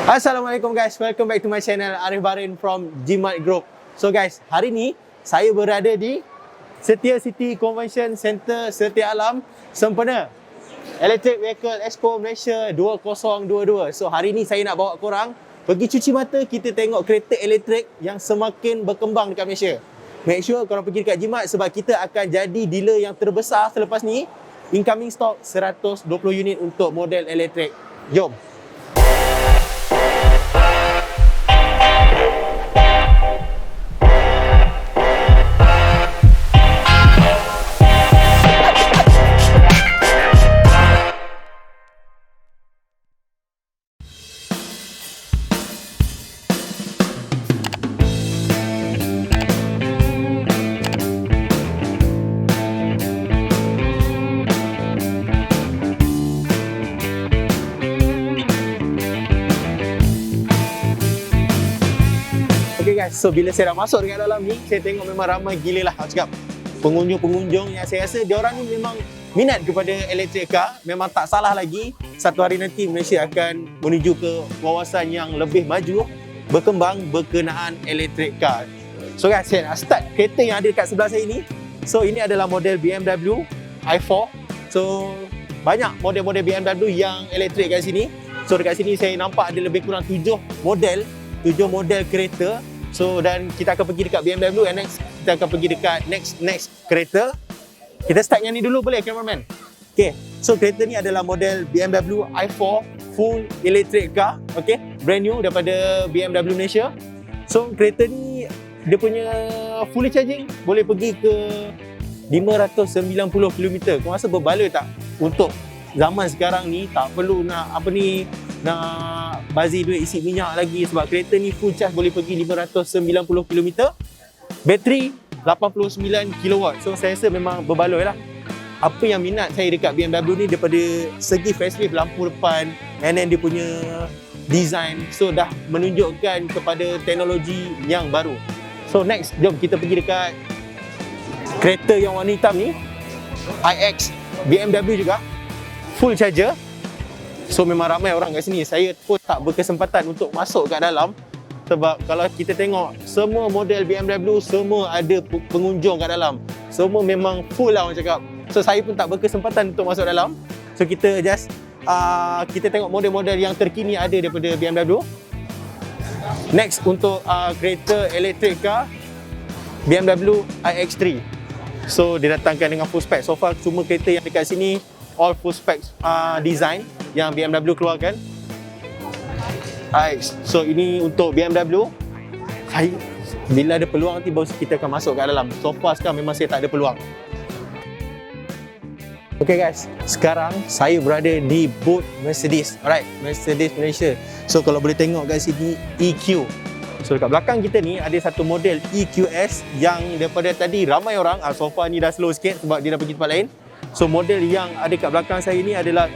Assalamualaikum guys, welcome back to my channel Arif Barin from Jimat Group. So guys, hari ni saya berada di Setia City Convention Center Setia Alam Sempena Electric Vehicle Expo Malaysia 2022. So hari ni saya nak bawa korang pergi cuci mata, kita tengok kereta elektrik yang semakin berkembang dekat Malaysia. Make sure korang pergi dekat Jimat sebab kita akan jadi dealer yang terbesar selepas ni. Incoming stock 120 unit untuk model elektrik. Jom. Okay guys, so bila saya dah masuk dekat dalam ni, saya tengok memang ramai gila lah. Aku cakap, pengunjung-pengunjung yang saya rasa diorang ni memang minat kepada electric car. Memang tak salah lagi, satu hari nanti Malaysia akan menuju ke kawasan yang lebih maju, berkembang berkenaan electric car. So guys, saya nak start kereta yang ada dekat sebelah saya ni. So ini adalah model BMW i4. So banyak model-model BMW yang elektrik kat sini. So dekat sini saya nampak ada lebih kurang 7 model kereta. So dan kita akan pergi dekat BMW and next kita akan pergi dekat next kereta. Kita start yang ni dulu boleh cameraman? Okay, so kereta ni adalah model BMW i4 full electric car. Okay, brand new daripada BMW Malaysia. So kereta ni dia punya fully charging boleh pergi ke 590 km. Kau rasa berbaloi tak? Untuk zaman sekarang ni tak perlu nak nak bazir duit isi minyak lagi sebab kereta ni full charge boleh pergi 590 km. Bateri 89 kW. So saya rasa memang berbaloi lah. Apa yang minat saya dekat BMW ni daripada segi facelift lampu depan and then dia punya design. So dah menunjukkan kepada teknologi yang baru. So next, jom kita pergi dekat kereta yang warna hitam ni, iX BMW juga, full charger. So memang ramai orang kat sini. Saya pun tak berkesempatan untuk masuk kat dalam sebab kalau kita tengok semua model BMW semua ada pengunjung kat dalam. Semua memang full lah orang cakap. So saya pun tak berkesempatan untuk masuk dalam. So kita just kita tengok model-model yang terkini ada daripada BMW. Next untuk kereta elektrik car BMW iX3. So dia datangkan dengan full spec. So far cuma kereta yang dekat sini all full spec design yang BMW keluarkan. So ini untuk BMW. Saya bila ada peluang nanti baru kita akan masuk kat dalam. So far sekarang memang saya tak ada peluang. Okay guys, sekarang saya berada di booth Mercedes. Alright, Mercedes Malaysia. So kalau boleh tengok kat sini EQ. So dekat belakang kita ni ada satu model EQS yang daripada tadi ramai orang. So far ni dah slow sikit sebab dia dah pergi tempat lain. So model yang ada kat belakang saya ni adalah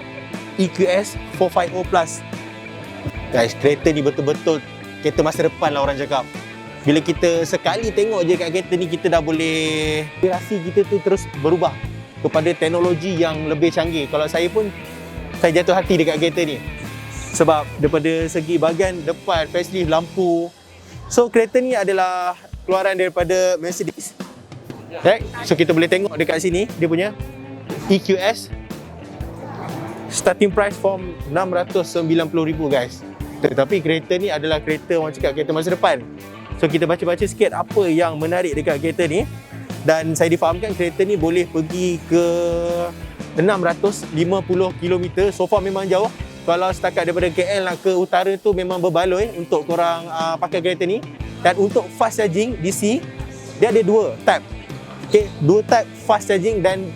EQS 450 Plus. Guys, kereta ni betul-betul kereta masa depan lah orang cakap. Bila kita sekali tengok je kat kereta ni, kita dah boleh, inspirasi kita tu terus berubah kepada teknologi yang lebih canggih. Kalau saya pun, saya jatuh hati dekat kereta ni sebab daripada segi bahagian depan, facelift, lampu. So kereta ni adalah keluaran daripada Mercedes. Right? So kita boleh tengok dekat sini dia punya EQS starting price from 690,000 guys. Tetapi kereta ni adalah kereta orang cakap kereta masa depan. So kita baca-baca sikit apa yang menarik dekat kereta ni. Dan saya difahamkan kereta ni boleh pergi ke 650 km. So far memang jauh. Kalau setakat daripada KL nak ke utara tu memang berbaloi untuk korang pakai kereta ni. Dan untuk fast charging DC, dia ada dua type. Okay, dua type fast charging dan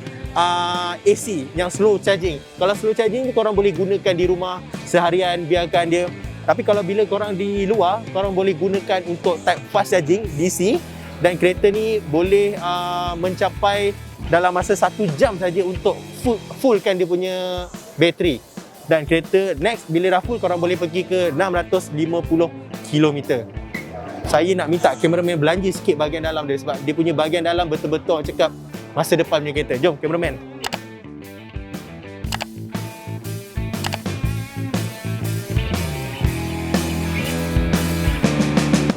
AC yang slow charging. Kalau slow charging ni korang boleh gunakan di rumah seharian, biarkan dia. Tapi kalau bila korang di luar, korang boleh gunakan untuk type fast charging DC. Dan kereta ni boleh mencapai dalam masa 1 jam saja untuk fullkan dia punya bateri. Dan kereta next bila dah full korang boleh pergi ke 650 km. Saya nak minta kameraman belanja sikit bahagian dalam dia sebab dia punya bahagian dalam betul-betul orang cakap masa depan punya kereta. Jom kameraman.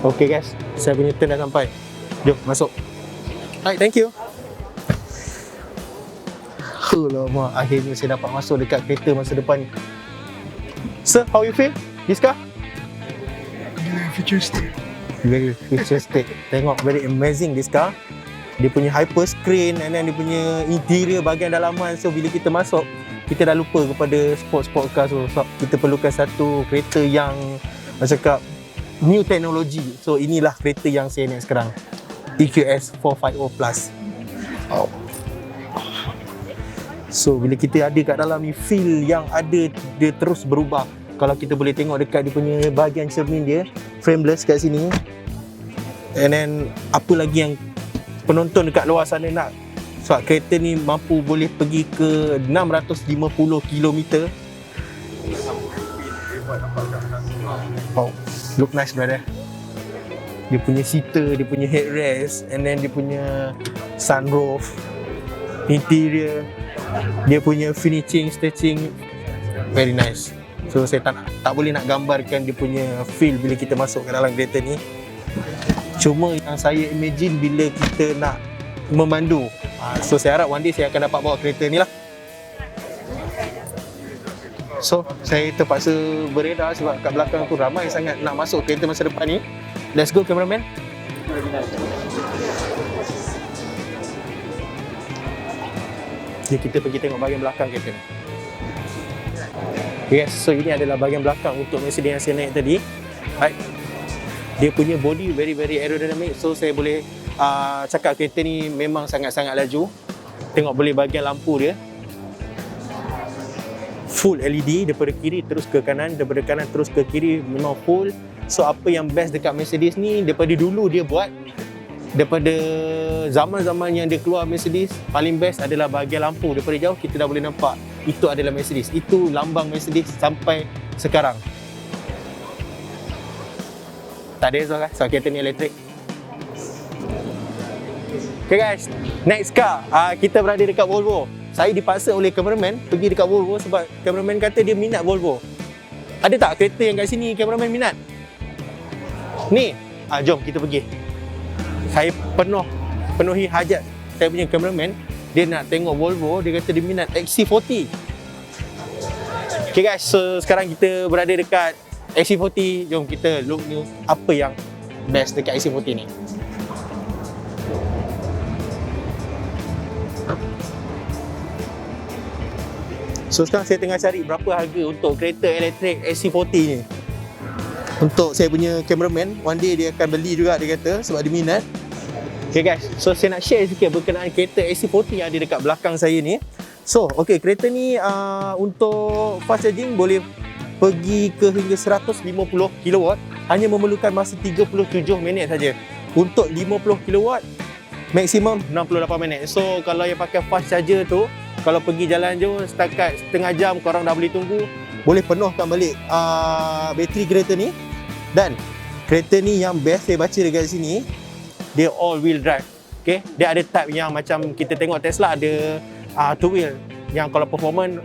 Okay guys, saya punya turn dah sampai. Jom masuk. Alright, thank you. Alamak, akhirnya saya dapat masuk dekat kereta masa depan ni. Sir, how you feel? This car? Very futuristic. Very futuristic. Tengok, very amazing this car. Dia punya hyper screen and then dia punya interior bahagian dalaman. So bila kita masuk, kita dah lupa kepada sport car tu. So kita perlukan satu kereta yang macam cakap new technology. So inilah kereta yang saya naik sekarang, EQS 450 Plus. Oh. So bila kita ada kat dalam ni, feel yang ada dia terus berubah. Kalau kita boleh tengok dekat dia punya bahagian cermin dia, frameless kat sini. And then apa lagi yang penonton dekat luar sana nak, sebab kereta ni mampu boleh pergi ke 650 km. Oh, look nice brother. Dia punya seater, dia punya headrest, and then dia punya sunroof, interior, dia punya finishing, stitching, very nice. So saya tak boleh nak gambarkan dia punya feel bila kita masuk ke dalam kereta ni. Cuma yang saya imagine bila kita nak memandu. So saya harap one day saya akan dapat bawa kereta ni lah. So saya terpaksa beredar sebab kat belakang tu ramai sangat nak masuk kereta masa depan ni. Let's go cameraman. Jadi kita pergi tengok bahagian belakang kereta ni. Okay, so ini adalah bahagian belakang untuk Mercedes yang saya naik tadi. Right. Dia punya body very aerodynamic. So saya boleh cakap kereta ni memang sangat-sangat laju. Tengok boleh bahagian lampu dia full LED daripada kiri terus ke kanan, daripada kanan terus ke kiri, memang full. So apa yang best dekat Mercedes ni, daripada dulu dia buat, daripada zaman-zaman yang dia keluar Mercedes, paling best adalah bahagian lampu. Daripada jauh kita dah boleh nampak itu adalah Mercedes. Itu lambang Mercedes sampai sekarang. Tak ada esok kan, sebab kereta ni elektrik. Okay guys, next car, kita berada dekat Volvo. Saya dipaksa oleh cameraman pergi dekat Volvo sebab cameraman kata dia minat Volvo. Ada tak kereta yang kat sini cameraman minat? Ni, jom kita pergi. Saya penuhi hajat saya punya cameraman. Dia nak tengok Volvo, dia kata dia minat XC40. Okay guys, so sekarang kita berada dekat XC40. Jom kita look ni apa yang best dekat XC40 ni. So sekarang saya tengah cari berapa harga untuk kereta elektrik XC40 ni. Untuk saya punya cameraman, one day dia akan beli juga dia kata sebab dia minat. Okay guys, so saya nak share sikit berkenaan kereta XC40 yang ada dekat belakang saya ni. So, okay, kereta ni untuk fast charging boleh pergi ke hingga 150 kW, hanya memerlukan masa 37 minit saja. Untuk 50 kW, maksimum 68 minit. So, kalau yang pakai fast charger tu, kalau pergi jalan jauh setakat setengah jam korang dah boleh tunggu, boleh penuhkan balik bateri kereta ni. Dan kereta ni yang best saya baca dekat sini, dia all wheel drive. Okay? Dia ada type yang macam kita tengok Tesla ada two wheel, yang kalau performance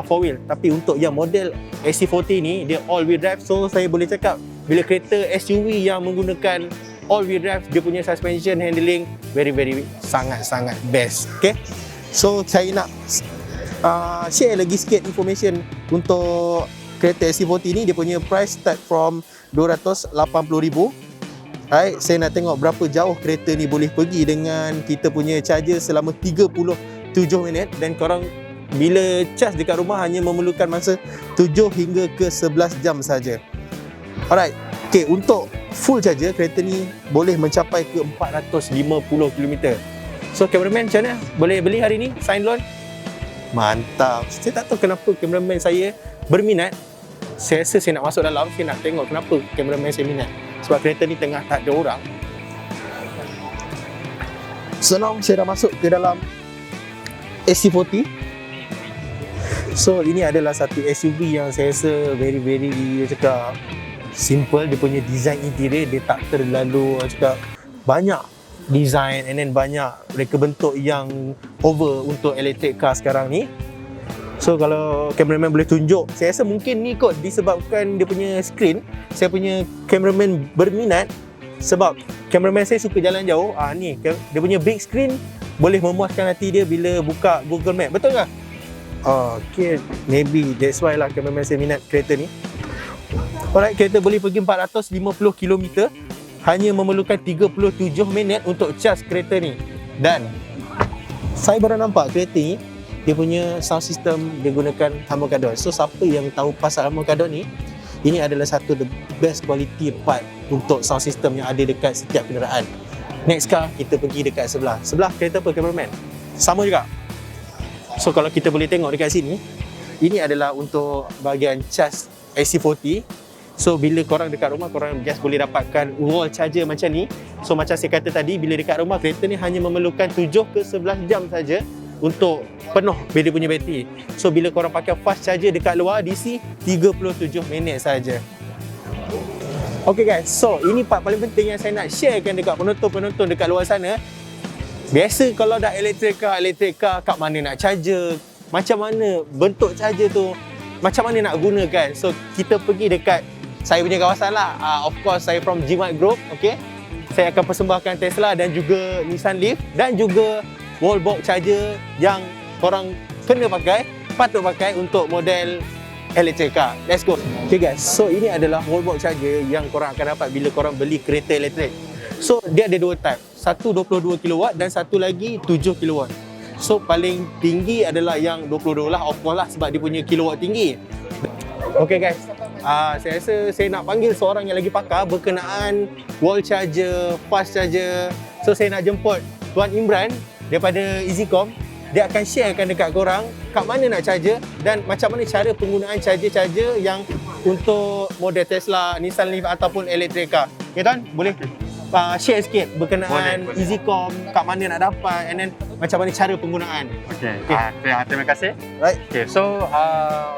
four wheel. Tapi untuk yang model XC40 ni dia all wheel drive. So saya boleh cakap bila kereta SUV yang menggunakan all wheel drive, dia punya suspension handling very sangat best. Okay? So saya nak share lagi sikit information untuk kereta XC40 ni. Dia punya price start from 280,000. Right, saya nak tengok berapa jauh kereta ni boleh pergi dengan kita punya charger selama 37 minit. Dan korang bila charge dekat rumah hanya memerlukan masa 7 hingga ke 11 jam saja. Alright, okay, untuk full charger kereta ni boleh mencapai ke 450 km. So cameraman macam mana? Boleh beli hari ni? Sign loan? Mantap. Saya tak tahu kenapa cameraman saya berminat. Saya rasa saya nak masuk dalam, saya nak tengok kenapa cameraman saya minat. Sebab kereta ni tengah tak ada orang. So now saya dah masuk ke dalam XC40. So ini adalah satu SUV yang saya rasa very cakap simple. Dia punya design interior dia tak terlalu cakap banyak design and then banyak reka bentuk yang over untuk electric car sekarang ni. So kalau cameraman boleh tunjuk, saya rasa mungkin ni kot disebabkan dia punya screen. Saya punya cameraman berminat sebab cameraman saya suka jalan jauh. Ni dia punya big screen boleh memuaskan hati dia bila buka Google Map. Betul tak? Okay, maybe that's why lah cameraman saya minat kereta ni. Alright, kereta boleh pergi 450 km, hanya memerlukan 37 minit untuk cas kereta ni. Dan saya baru nampak kereta ni, dia punya sound system dia gunakan Harman-Kardon. So siapa yang tahu pasal Harman-Kardon ni, ini adalah satu the best quality part untuk sound system yang ada dekat setiap kenderaan. Next car, kita pergi dekat sebelah. Sebelah kereta apa cameraman? Sama juga. So kalau kita boleh tengok dekat sini, ini adalah untuk bahagian cas AC40. So bila korang dekat rumah, korang just boleh dapatkan wall charger macam ni. So macam saya kata tadi, bila dekat rumah, kereta ni hanya memerlukan 7 ke 11 jam saja untuk penuh dia punya bateri. So bila korang pakai fast charger dekat luar DC, 37 minit saja. Okay guys, so ini part paling penting yang saya nak sharekan dekat penonton-penonton dekat luar sana. Biasa kalau dah electric car, kat mana nak charger, macam mana bentuk charger tu, macam mana nak gunakan. So kita pergi dekat saya punya kawasan lah. Of course saya from G-Mart Group, okay. Saya akan persembahkan Tesla dan juga Nissan Leaf dan juga wall box charger yang korang kena pakai, patut pakai untuk model electric car. Let's go. Okay guys, so ini adalah wall box charger yang korang akan dapat bila korang beli kereta elektrik. So dia ada dua type, satu 22 kW dan satu lagi 7 kW. So paling tinggi adalah yang 22 lah, of course lah, sebab dia punya kilowatt tinggi. Okay guys, saya rasa saya nak panggil seorang yang lagi pakar berkenaan wall charger, fast charger. So saya nak jemput Tuan Imran daripada EasyCom. Dia akan sharekan dekat korang kat mana nak charger dan macam mana cara penggunaan charger-charger yang untuk model Tesla, Nissan Leaf ataupun electric car. Okay Tuan, boleh share sikit berkenaan boleh. EasyCom, kat mana nak dapat and then macam mana cara penggunaan. Terima kasih. Right. So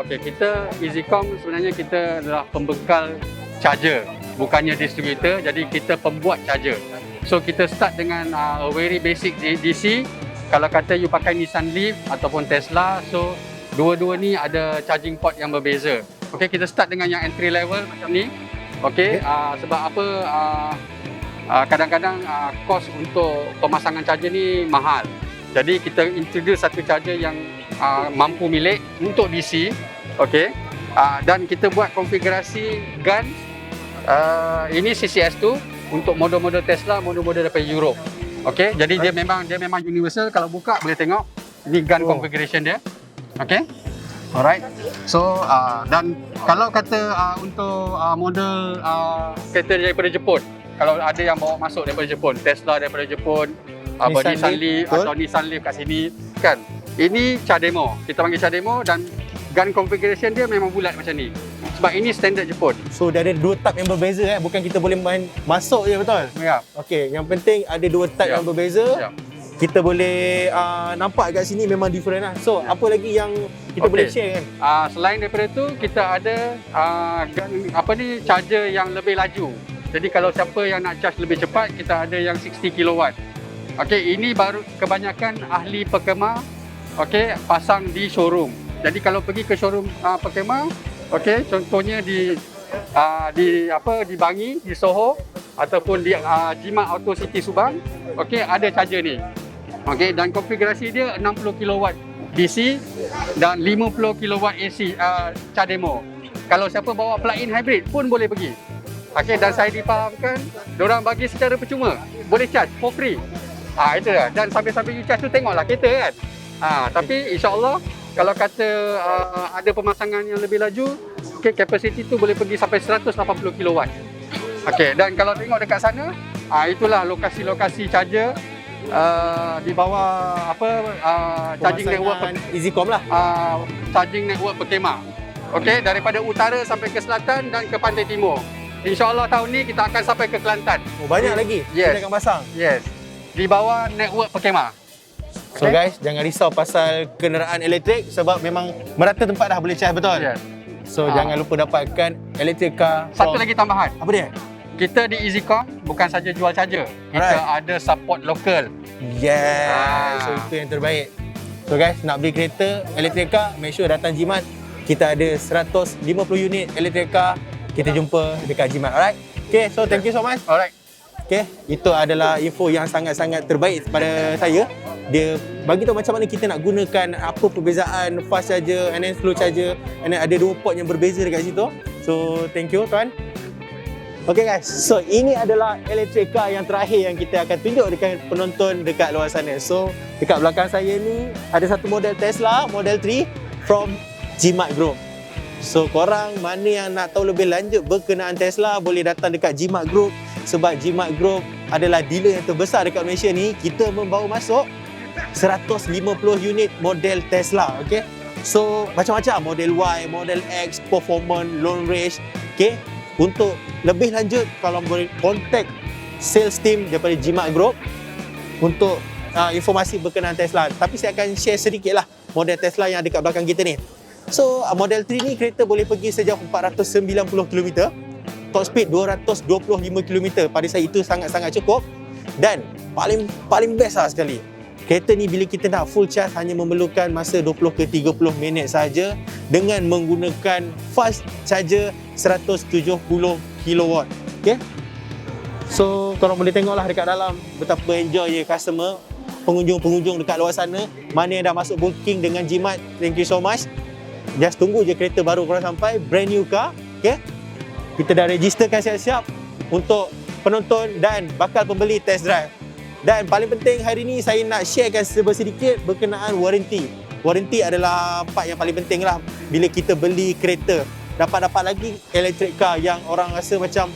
kita EasyCom sebenarnya kita adalah pembekal charger, bukannya distributor. Jadi kita pembuat charger. So kita start dengan a very basic DC. Kalau kata you pakai Nissan Leaf ataupun Tesla, so dua-dua ni ada charging port yang berbeza. Okay, kita start dengan yang entry level macam ni. Okay, sebab apa? Kadang-kadang kos untuk pemasangan charger ni mahal. Jadi kita introduce satu charger yang mampu milik untuk DC. Okay, dan kita buat konfigurasi gun. Ini CCS2 untuk model-model Tesla, model-model daripada Europe. Okay, jadi dia memang universal. Kalau buka boleh tengok ini gun configuration dia. Okay, alright. So dan kalau kata untuk model kereta daripada Jepun, kalau ada yang bawa masuk daripada Jepun, Tesla daripada Jepun, Nissan Leaf atau Nissan Leaf kat sini kan, ini CHAdeMO. Kita panggil CHAdeMO dan gun configuration dia memang bulat macam ni. Sebab ini standard Jepun. So dia ada dua type yang berbeza bukan kita boleh main masuk je, betul? Ya. Okey, yang penting ada dua type yang berbeza. Ya. Kita boleh nampak kat sini memang different lah. So apa lagi yang kita boleh share kan? Selain daripada tu kita ada charger yang lebih laju. Jadi kalau siapa yang nak charge lebih cepat, kita ada yang 60 kW. Okey, ini baru kebanyakan ahli perkhemah pasang di showroom. Jadi kalau pergi ke showroom perkhemah, okey, contohnya di Bangi, di Soho ataupun di G-Mart Auto City Subang, okey, ada charger ni. Okey, dan konfigurasi dia 60 kW DC dan 50 kW AC CHAdeMO. Kalau siapa bawa plug-in hybrid pun boleh pergi. Okey, dan saya difahamkan diorang bagi secara percuma. Boleh charge for free. Itu dah. Dan sambil-sambil you charge tu tengoklah kereta kan. Tapi insya-Allah kalau kata ada pemasangan yang lebih laju, okay, capacity tu boleh pergi sampai 180 kW. Okey, dan kalau tengok dekat sana, itulah lokasi-lokasi charger di bawah charging network EasyCom lah. Charging network perkhemah. Okey, daripada utara sampai ke selatan dan ke pantai timur. InsyaAllah tahun ni kita akan sampai ke Kelantan. Banyak lagi kita akan pasang. Yes. Di bawah network perkhemah. So guys, jangan risau pasal kenderaan elektrik sebab memang merata tempat dah boleh charge, betul? Yes. So jangan lupa dapatkan electric car. Satu lagi tambahan. Apa dia? Kita di EasyCom bukan saja jual charger. Kita ada support lokal. Yes. So itu yang terbaik. So guys, nak beli kereta elektrik car, make sure datang Jimat. Kita ada 150 unit elektrik car. Kita jumpa dekat Jimat. Alright. Okay, so thank you so much. Alright. Okay, itu adalah info yang sangat-sangat terbaik pada saya. Dia bagi tahu macam mana kita nak gunakan, apa perbezaan fast charger and then slow charger, and then ada 2 port yang berbeza dekat situ. So thank you tuan. Okay guys, so ini adalah electric car yang terakhir yang kita akan tunjuk dekat penonton dekat luar sana. So dekat belakang saya ni ada satu model Tesla Model 3 from Jimat Group. So korang mana yang nak tahu lebih lanjut berkenaan Tesla, boleh datang dekat Jimat Group. Sebab Jimat Group adalah dealer yang terbesar dekat Malaysia ni. Kita membawa masuk 150 unit model Tesla. Okay, so macam-macam, Model Y, Model X, Performance, Long Range. Okay, untuk lebih lanjut, kalau boleh contact sales team daripada Jimat Group untuk informasi berkenaan Tesla. Tapi saya akan share sedikit lah model Tesla yang ada kat belakang kita ni. So Model 3 ni kereta boleh pergi sejauh 490 km, top speed 225 km. Pada saya itu sangat-sangat cukup. Dan paling best lah sekali, kereta ni bila kita nak full charge hanya memerlukan masa 20 ke 30 minit saja dengan menggunakan fast charger 170 kW. Okay, so korang boleh tengoklah dekat dalam betapa enjoy je customer, pengunjung-pengunjung dekat luar sana. Mana yang dah masuk booking dengan Jimat, thank you so much. Just tunggu je kereta baru korang sampai, brand new car. Okay, kita dah registerkan siap-siap untuk penonton dan bakal pembeli test drive. Dan paling penting hari ni saya nak sharekan sedikit berkenaan warranty. Warranty adalah part yang paling penting lah bila kita beli kereta. Dapat lagi electric car yang orang rasa macam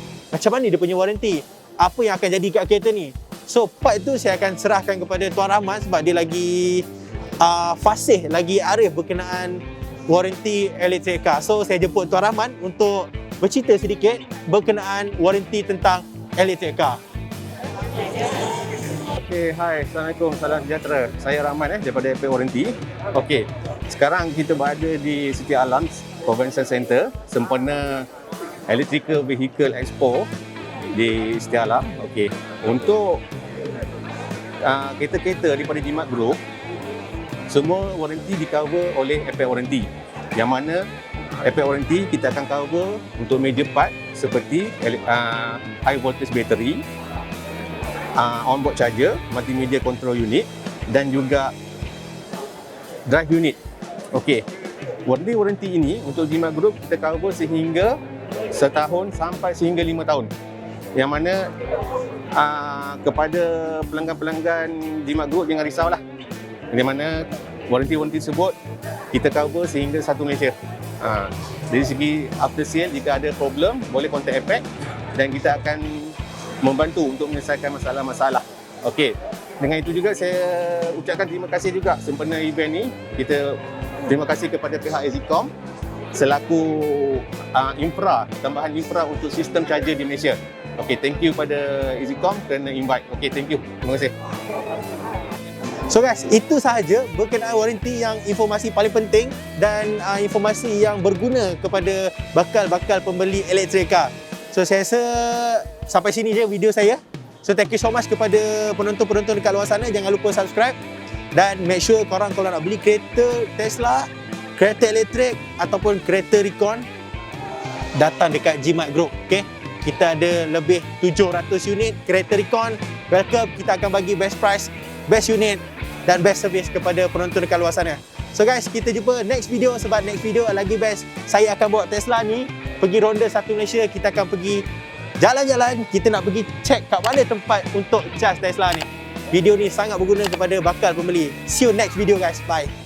mana dia punya warranty, apa yang akan jadi kat kereta ni. So part itu saya akan serahkan kepada Tuan Rahman sebab dia lagi fasih, lagi arif berkenaan warranty electric car. So saya jemput Tuan Rahman untuk bercerita sedikit berkenaan warranty tentang electric car. Okay, hai, Assalamualaikum, salam sejahtera. Saya Rahman daripada FP Warranty. Okay, sekarang kita berada di Siti Alam Convention Center, sempena Electrical Vehicle Expo di Siti Alam. Okay, untuk kereta-kereta daripada Jimat Group, semua warranty di cover oleh FP Warranty. Yang mana FP Warranty kita akan cover untuk major part seperti high voltage battery, onboard charger, multimedia control unit dan juga drive unit. Okey. Warranty ini untuk Jimat Group kita cover sehingga setahun sampai sehingga 5 tahun. Yang mana kepada pelanggan-pelanggan Jimat Group jangan risaulah. Di mana warranty tersebut kita cover sehingga satu Malaysia. Dari segi after sale, jika ada problem boleh contact Apex dan kita akan membantu untuk menyelesaikan masalah-masalah. Okey. Dengan itu juga saya ucapkan terima kasih juga sempena event ni. Kita terima kasih kepada pihak Exicom selaku tambahan infra untuk sistem charger di Malaysia. Okey, thank you pada Exicom kerana invite. Okey, thank you. Terima kasih. So guys, itu sahaja berkenaan warranty yang informasi paling penting dan informasi yang berguna kepada bakal pembeli electric car. So saya rasa sampai sini je video saya. So thank you so much kepada penonton-penonton dekat luar sana. Jangan lupa subscribe dan make sure korang kalau nak beli kereta Tesla, kereta elektrik ataupun kereta Recon, datang dekat Jimat Group. Okay? Kita ada lebih 700 unit kereta Recon. Welcome, kita akan bagi best price, best unit dan best service kepada penonton dekat luar sana. So guys, kita jumpa next video sebab next video lagi best. Saya akan bawa Tesla ni pergi ronda satu Malaysia. Kita akan pergi jalan-jalan, kita nak pergi check kat mana tempat untuk charge Tesla ni. Video ni sangat berguna kepada bakal pembeli. See you next video guys. Bye.